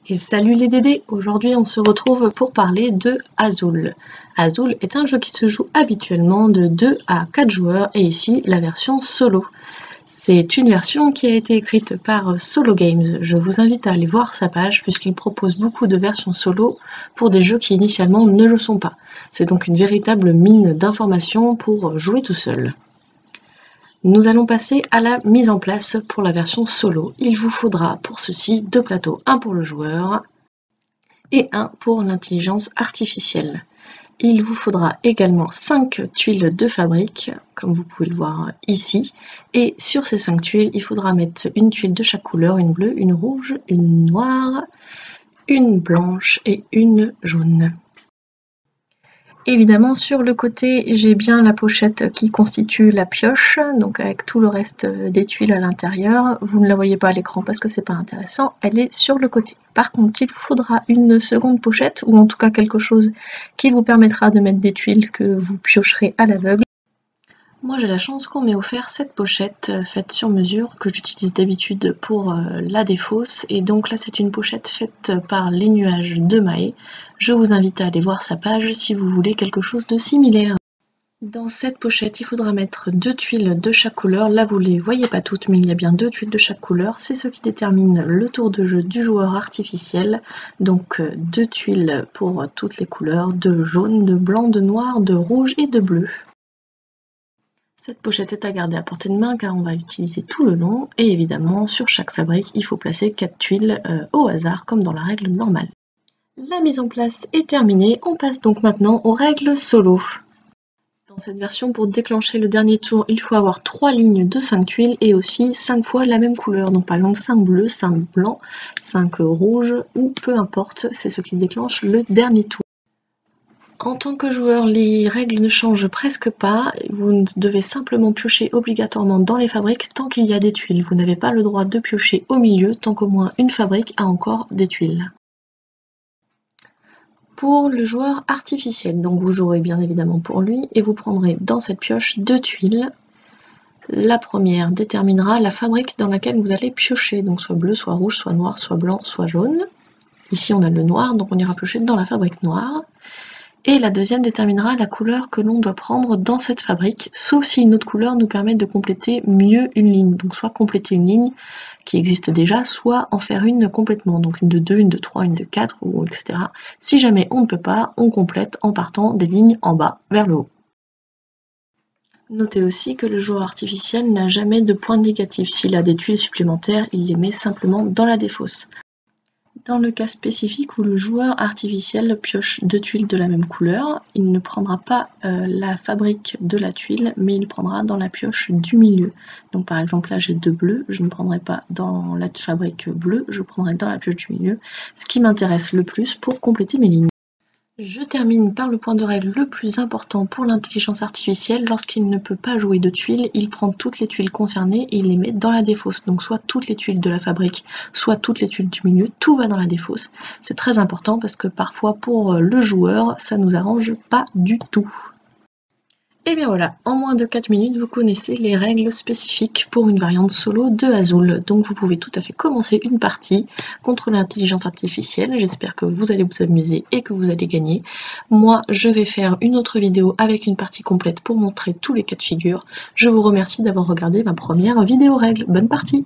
Et salut les Dédés, aujourd'hui on se retrouve pour parler de Azul. Azul est un jeu qui se joue habituellement de 2 à 4 joueurs et ici la version solo. C'est une version qui a été écrite par Solo Games. Je vous invite à aller voir sa page puisqu'il propose beaucoup de versions solo pour des jeux qui initialement ne le sont pas. C'est donc une véritable mine d'informations pour jouer tout seul. Nous allons passer à la mise en place pour la version solo. Il vous faudra pour ceci 2 plateaux, un pour le joueur et un pour l'intelligence artificielle. Il vous faudra également 5 tuiles de fabrique, comme vous pouvez le voir ici. Et sur ces 5 tuiles, il faudra mettre une tuile de chaque couleur, une bleue, une rouge, une noire, une blanche et une jaune. Évidemment, sur le côté, j'ai bien la pochette qui constitue la pioche, donc avec tout le reste des tuiles à l'intérieur. Vous ne la voyez pas à l'écran parce que c'est pas intéressant, elle est sur le côté. Par contre, il vous faudra une seconde pochette, ou en tout cas quelque chose qui vous permettra de mettre des tuiles que vous piocherez à l'aveugle. Moi j'ai la chance qu'on m'ait offert cette pochette faite sur mesure que j'utilise d'habitude pour la défausse, et donc là c'est une pochette faite par Les Nuages de Mahé. Je vous invite à aller voir sa page si vous voulez quelque chose de similaire. Dans cette pochette il faudra mettre 2 tuiles de chaque couleur, là vous les voyez pas toutes mais il y a bien 2 tuiles de chaque couleur, c'est ce qui détermine le tour de jeu du joueur artificiel. Donc 2 tuiles pour toutes les couleurs, de jaune, de blanc, de noir, de rouge et de bleu. Cette pochette est à garder à portée de main car on va l'utiliser tout le long, et évidemment sur chaque fabrique il faut placer 4 tuiles au hasard comme dans la règle normale. La mise en place est terminée, on passe donc maintenant aux règles solo. Dans cette version, pour déclencher le dernier tour, il faut avoir 3 lignes de 5 tuiles et aussi 5 fois la même couleur, donc par exemple 5 bleus, 5 blancs, 5 rouges ou peu importe, c'est ce qui déclenche le dernier tour. En tant que joueur, les règles ne changent presque pas, vous devez simplement piocher obligatoirement dans les fabriques tant qu'il y a des tuiles. Vous n'avez pas le droit de piocher au milieu tant qu'au moins une fabrique a encore des tuiles. Pour le joueur artificiel, donc vous jouerez bien évidemment pour lui et vous prendrez dans cette pioche 2 tuiles. La première déterminera la fabrique dans laquelle vous allez piocher, donc soit bleu, soit rouge, soit noir, soit blanc, soit jaune. Ici on a le noir, donc on ira piocher dans la fabrique noire. Et la deuxième déterminera la couleur que l'on doit prendre dans cette fabrique, sauf si une autre couleur nous permet de compléter mieux une ligne. Donc soit compléter une ligne qui existe déjà, soit en faire une complètement. Donc une de 2, une de 3, une de 4, ou etc. Si jamais on ne peut pas, on complète en partant des lignes en bas vers le haut. Notez aussi que le joueur artificiel n'a jamais de points négatifs. S'il a des tuiles supplémentaires, il les met simplement dans la défausse. Dans le cas spécifique où le joueur artificiel pioche 2 tuiles de la même couleur, il ne prendra pas la fabrique de la tuile, mais il prendra dans la pioche du milieu. Donc par exemple là j'ai 2 bleus, je ne prendrai pas dans la fabrique bleue, je prendrai dans la pioche du milieu, ce qui m'intéresse le plus pour compléter mes lignes. Je termine par le point de règle le plus important pour l'intelligence artificielle. Lorsqu'il ne peut pas jouer de tuiles, il prend toutes les tuiles concernées et il les met dans la défausse. Donc soit toutes les tuiles de la fabrique, soit toutes les tuiles du milieu, tout va dans la défausse. C'est très important parce que parfois pour le joueur, ça nous arrange pas du tout. Et bien voilà, en moins de 4 minutes, vous connaissez les règles spécifiques pour une variante solo de Azul. Donc vous pouvez tout à fait commencer une partie contre l'intelligence artificielle. J'espère que vous allez vous amuser et que vous allez gagner. Moi, je vais faire une autre vidéo avec une partie complète pour montrer tous les cas de figure. Je vous remercie d'avoir regardé ma première vidéo règle. Bonne partie!